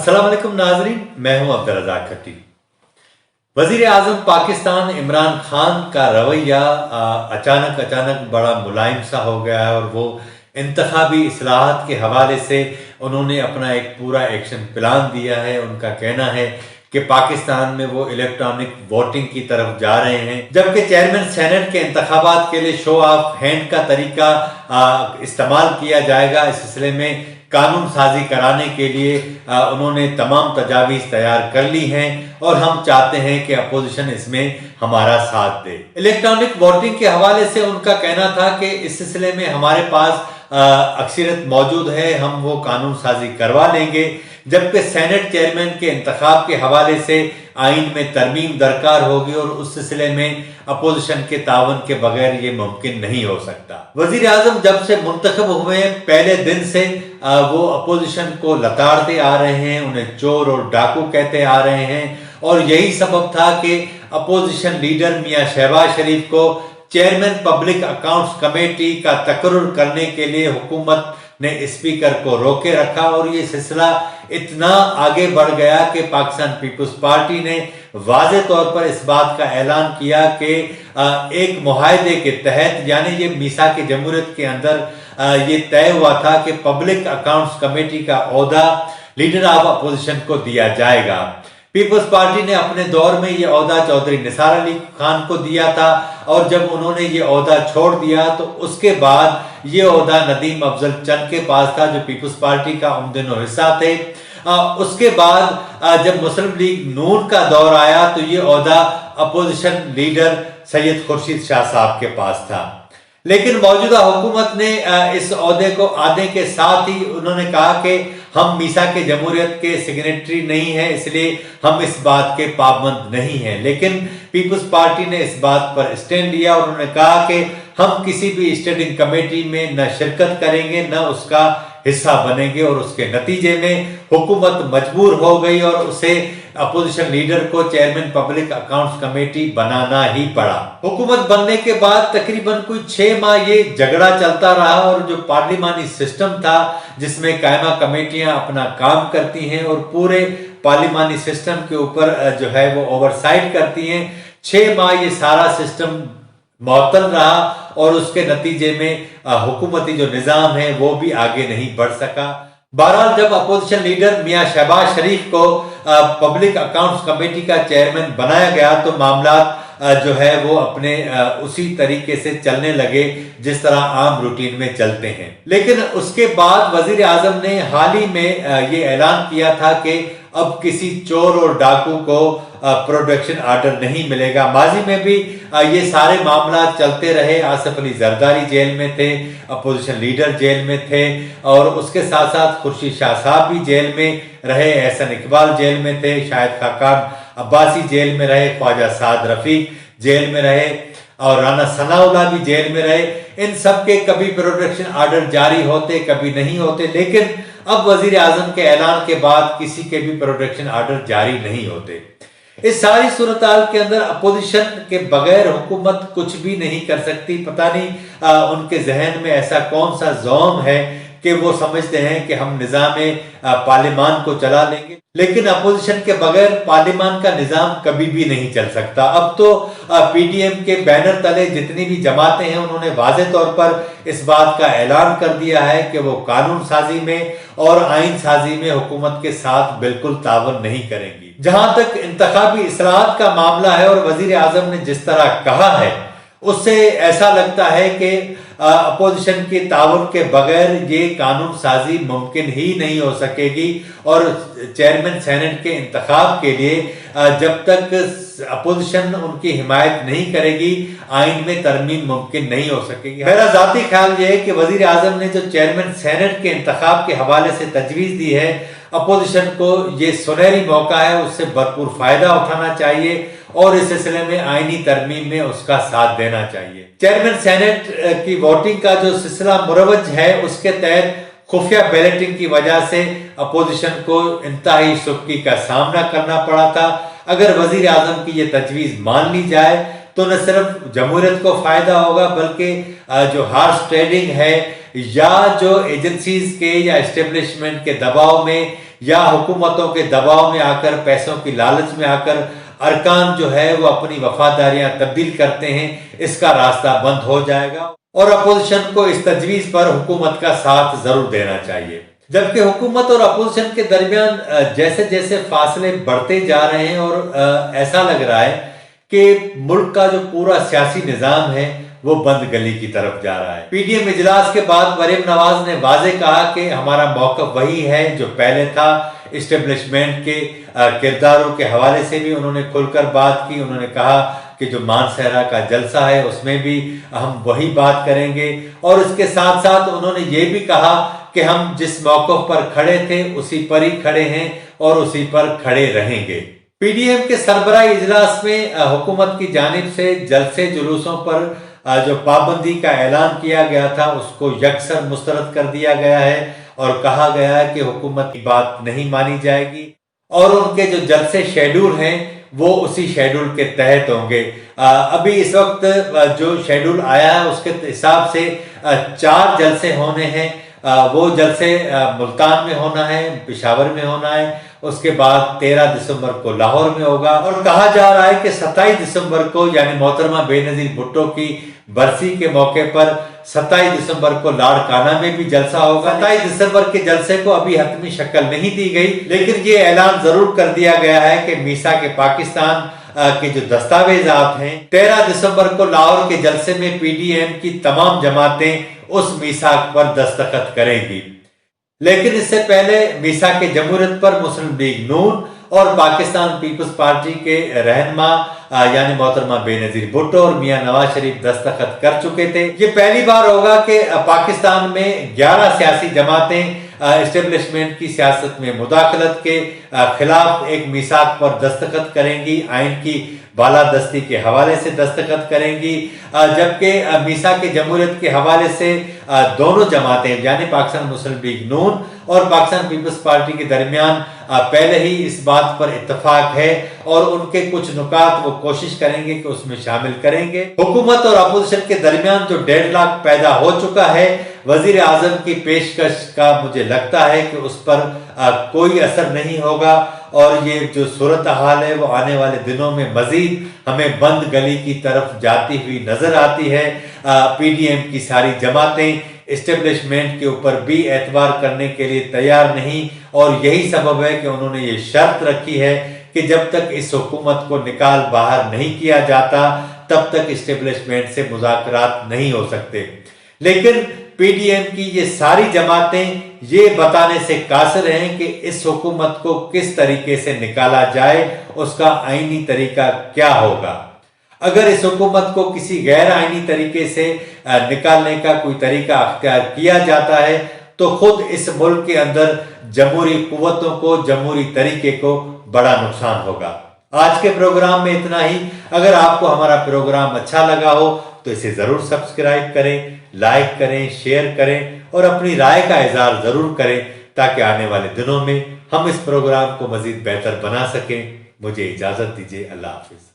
السلام علیکم ناظرین، میں ہوں عبدالرزاق۔ وزیر اعظم پاکستان عمران خان کا رویہ اچانک بڑا ملائم سا ہو گیا ہے، اور وہ انتخابی اصلاحات کے حوالے سے انہوں نے اپنا ایک پورا ایکشن پلان دیا ہے۔ ان کا کہنا ہے کہ پاکستان میں وہ الیکٹرانک ووٹنگ کی طرف جا رہے ہیں، جبکہ چیئرمین سینٹ کے انتخابات کے لیے شو آف ہینڈ کا طریقہ استعمال کیا جائے گا۔ اس سلسلے میں قانون سازی کرانے کے لیے انہوں نے تمام تجاویز تیار کر لی ہیں، اور ہم چاہتے ہیں کہ اپوزیشن اس میں ہمارا ساتھ دے۔ الیکٹرانک ووٹنگ کے حوالے سے ان کا کہنا تھا کہ اس سلسلے میں ہمارے پاس اکثریت موجود ہے، ہم وہ قانون سازی کروا لیں گے، جبکہ سینٹ چیئرمین کے انتخاب کے حوالے سے آئین میں ترمیم درکار ہوگی، اور اس سلسلے میں اپوزیشن کے تعاون کے بغیر یہ ممکن نہیں ہو سکتا۔ وزیر اعظم جب سے منتخب ہوئے پہلے دن سے وہ اپوزیشن کو لتاڑتے آ رہے ہیں، انہیں چور اور ڈاکو کہتے آ رہے ہیں، اور یہی سبب تھا کہ اپوزیشن لیڈر میاں شہباز شریف کو چیئرمین پبلک اکاؤنٹس کمیٹی کا تقرر کرنے کے لیے حکومت نے اسپیکر کو روکے رکھا، اور یہ سلسلہ اتنا آگے بڑھ گیا کہ پاکستان پیپلز پارٹی نے واضح طور پر اس بات کا اعلان کیا کہ ایک معاہدے کے تحت، یعنی یہ میثاق جمہوریت کے اندر یہ طے ہوا تھا کہ پبلک اکاؤنٹس کمیٹی کا عہدہ لیڈر آف اپوزیشن کو دیا جائے گا۔ پیپلز پارٹی نے اپنے دور میں یہ عہدہ چودھری نثار علی خان کو دیا تھا، اور جب انہوں نے یہ عہدہ چھوڑ دیا تو اس کے بعد یہ عہدہ ندیم افضل چند کے پاس تھا، جو پیپلز پارٹی کا عمدہ حصہ تھے۔ اس کے بعد جب مسلم لیگ نون کا دور آیا تو یہ عہدہ اپوزیشن لیڈر سید خورشید شاہ صاحب کے پاس تھا، لیکن موجودہ حکومت نے اس عہدے کو آنے کے ساتھ ہی انہوں نے کہا کہ ہم میثاق جمہوریت کے سگنیٹری نہیں ہیں، اس لیے ہم اس بات کے پابند نہیں ہیں۔ لیکن پیپلز پارٹی نے اس بات پر اسٹینڈ لیا، اور انہوں نے کہا کہ ہم کسی بھی اسٹینڈنگ کمیٹی میں نہ شرکت کریں گے، نہ اس کا حصہ بنیں گے، اور اس کے نتیجے میں حکومت مجبور ہو گئی، اور اسے اپوزیشن لیڈر کو چیئرمین پبلک اکاؤنٹس کمیٹی بنانا ہی پڑا۔ حکومت بننے کے بعد تقریباً کوئی 6 ماہ یہ جھگڑا چلتا رہا، اور جو پارلیمانی سسٹم تھا جس میں قائمہ کمیٹیاں اپنا کام کرتی ہیں اور پورے پارلیمانی سسٹم کے اوپر جو ہے وہ اوور سائٹ کرتی ہیں، 6 ماہ یہ سارا سسٹم معطل رہا، اور اس کے نتیجے میں حکومتی جو نظام ہے وہ بھی آگے نہیں بڑھ سکا۔ بہرحال جب اپوزیشن لیڈر میاں شہباز شریف کو پبلک اکاؤنٹس کمیٹی کا چیئرمین بنایا گیا تو معاملات جو ہے وہ اپنے اسی طریقے سے چلنے لگے جس طرح عام روٹین میں چلتے ہیں۔ لیکن اس کے بعد وزیر اعظم نے حال ہی میں یہ اعلان کیا تھا کہ اب کسی چور اور ڈاکو کو پروڈکشن آرڈر نہیں ملے گا۔ ماضی میں بھی یہ سارے معاملات چلتے رہے، آصف علی زرداری جیل میں تھے، اپوزیشن لیڈر جیل میں تھے، اور اس کے ساتھ ساتھ خورشید شاہ صاحب بھی جیل میں رہے، احسن اقبال جیل میں تھے، شاہد خاقان عباسی جیل میں رہے، خواجہ سعد رفیق جیل میں رہے، اور رانا ثناء اللہ بھی جیل میں رہے۔ ان سب کے کبھی پروڈکشن آرڈر جاری ہوتے، کبھی نہیں ہوتے، لیکن اب وزیر اعظم کے اعلان کے بعد کسی کے بھی پروڈکشن آرڈر جاری نہیں ہوتے۔ اس ساری صورتحال کے اندر اپوزیشن کے بغیر حکومت کچھ بھی نہیں کر سکتی۔ پتہ نہیں ان کے ذہن میں ایسا کون سا زوم ہے کہ وہ سمجھتے ہیں کہ ہم نظام پارلیمان کو چلا لیں گے، لیکن اپوزیشن کے بغیر پارلیمان کا نظام کبھی بھی نہیں چل سکتا۔ اب تو پی ڈی ایم کے بینر تلے جتنی بھی جماعتیں ہیں انہوں نے واضح طور پر اس بات کا اعلان کر دیا ہے کہ وہ قانون سازی میں اور آئین سازی میں حکومت کے ساتھ بالکل تعاون نہیں کریں گی۔ جہاں تک انتخابی اصلاحات کا معاملہ ہے، اور وزیر اعظم نے جس طرح کہا ہے اس سے ایسا لگتا ہے کہ اپوزیشن کی تعاون کے بغیر یہ قانون سازی ممکن ہی نہیں ہو سکے گی، اور چیئرمین سینٹ کے انتخاب کے لیے جب تک اپوزیشن ان کی حمایت نہیں کرے گی آئین میں ترمیم ممکن نہیں ہو سکے گی۔ میرا ذاتی خیال یہ ہے کہ وزیر اعظم نے جو چیئرمین سینٹ کے انتخاب کے حوالے سے تجویز دی ہے، اپوزیشن کو یہ سنہری موقع ہے، اس سے بھرپور فائدہ اٹھانا چاہیے، اور اس سلسلے میں آئینی ترمیم میں اس کا ساتھ دینا چاہیے۔ چیئرمین سینٹ کی ووٹنگ کا جو سلسلہ مروج ہے، اس کے تحت خفیہ بیلٹنگ کی وجہ سے اپوزیشن کو انتہائی سختی کا سامنا کرنا پڑا تھا۔ اگر وزیر اعظم کی یہ تجویز مان لی جائے تو نہ صرف جمہوریت کو فائدہ ہوگا، بلکہ جو ہارس ٹریڈنگ ہے یا جو ایجنسیز کے یا اسٹیبلشمنٹ کے دباؤ میں یا حکومتوں کے دباؤ میں آ کر، پیسوں کی لالچ میں آ کر ارکان جو ہے وہ اپنی وفاداریاں تبدیل کرتے ہیں، اس کا راستہ بند ہو جائے گا، اور اپوزیشن کو اس تجویز پر حکومت کا ساتھ ضرور دینا چاہیے۔ جبکہ حکومت اور اپوزیشن کے درمیان جیسے جیسے فاصلے بڑھتے جا رہے ہیں، اور ایسا لگ رہا ہے کہ ملک کا جو پورا سیاسی نظام ہے وہ بند گلی کی طرف جا رہا ہے۔ پی ڈی ایم اجلاس کے بعد مریم نواز نے واضح کہا کہ ہمارا موقف وہی ہے جو پہلے تھا۔ اسٹیبلشمنٹ کے کرداروں کے حوالے سے بھی انہوں نے کھل کر بات کی۔ انہوں نے کہا کہ جو مانسہرہ کا جلسہ ہے اس میں بھی ہم وہی بات کریں گے، اور اس کے ساتھ ساتھ انہوں نے یہ بھی کہا کہ ہم جس موقف پر کھڑے تھے اسی پر ہی کھڑے ہیں اور اسی پر کھڑے رہیں گے۔ پی ڈی ایم کے سربراہی اجلاس میں حکومت کی جانب سے جلسے جلوسوں پر جو پابندی کا اعلان کیا گیا تھا اس کو یکسر مسترد کر دیا گیا ہے، اور کہا گیا ہے کہ حکومت کی بات نہیں مانی جائے گی، اور ان کے جو جلسے شیڈول ہیں وہ اسی شیڈول کے تحت ہوں گے۔ ابھی اس وقت جو شیڈول آیا ہے اس کے حساب سے 4 جلسے ہونے ہیں۔ وہ جلسے ملتان میں ہونا ہے، پشاور میں ہونا ہے، اس کے بعد 13 دسمبر کو لاہور میں ہوگا، اور کہا جا رہا ہے کہ 27 دسمبر کو یعنی محترمہ بے نظیر بھٹو کی برسی کے موقع پر 27 دسمبر کو لاڑکانہ میں بھی جلسہ ہوگا۔ 27 دسمبر کے جلسے کو ابھی حتمی شکل نہیں دی گئی، لیکن یہ اعلان ضرور کر دیا گیا ہے کہ میثاق پاکستان کے جو دستاویزات ہیں 13 دسمبر کو لاہور کے جلسے میں پی ڈی ایم کی تمام جماعتیں اس میثاق پر دستخط کریں گی۔ لیکن اس سے پہلے میثاق جمہوریت پر مسلم لیگ نون اور پاکستان پیپلز پارٹی کے رہنما یعنی محترمہ بے نظیر بھٹو اور میاں نواز شریف دستخط کر چکے تھے۔ یہ پہلی بار ہوگا کہ پاکستان میں 11 سیاسی جماعتیں اسٹیبلشمنٹ کی سیاست میں مداخلت کے خلاف ایک میثاق پر دستخط کریں گی، آئین کی بالادستی کے حوالے سے دستخط کریں گی، جبکہ میثاق جمہوریت کے حوالے سے دونوں جماعتیں یعنی پاکستان مسلم لیگ نون اور پاکستان پیپلز پارٹی کے درمیان پہلے ہی اس بات پر اتفاق ہے، اور ان کے کچھ نکات وہ کوشش کریں گے کہ اس میں شامل کریں گے۔ حکومت اور اپوزیشن کے درمیان جو ڈیڈ لاک پیدا ہو چکا ہے، وزیر اعظم کی پیشکش کا مجھے لگتا ہے کہ اس پر کوئی اثر نہیں ہوگا، اور یہ جو صورتحال ہے وہ آنے والے دنوں میں مزید ہمیں بند گلی کی طرف جاتی ہوئی نظر آتی ہے۔ پی ڈی ایم کی ساری جماعتیں اسٹیبلشمنٹ کے اوپر بھی اعتبار کرنے کے لیے تیار نہیں، اور یہی سبب ہے کہ انہوں نے یہ شرط رکھی ہے کہ جب تک اس حکومت کو نکال باہر نہیں کیا جاتا تب تک اسٹیبلشمنٹ سے مذاکرات نہیں ہو سکتے۔ لیکن پی ڈی ایم کی یہ ساری جماعتیں یہ بتانے سے قاصر ہیں کہ اس حکومت کو کس طریقے سے نکالا جائے، اس کا آئینی طریقہ کیا ہوگا۔ اگر اس حکومت کو کسی غیر آئینی طریقے سے نکالنے کا کوئی طریقہ اختیار کیا جاتا ہے تو خود اس ملک کے اندر جمہوری قوتوں کو، جمہوری طریقے کو بڑا نقصان ہوگا۔ آج کے پروگرام میں اتنا ہی۔ اگر آپ کو ہمارا پروگرام اچھا لگا ہو تو اسے ضرور سبسکرائب کریں، لائک کریں، شیئر کریں، اور اپنی رائے کا اظہار ضرور کریں تاکہ آنے والے دنوں میں ہم اس پروگرام کو مزید بہتر بنا سکیں۔ مجھے اجازت دیجیے، اللہ حافظ۔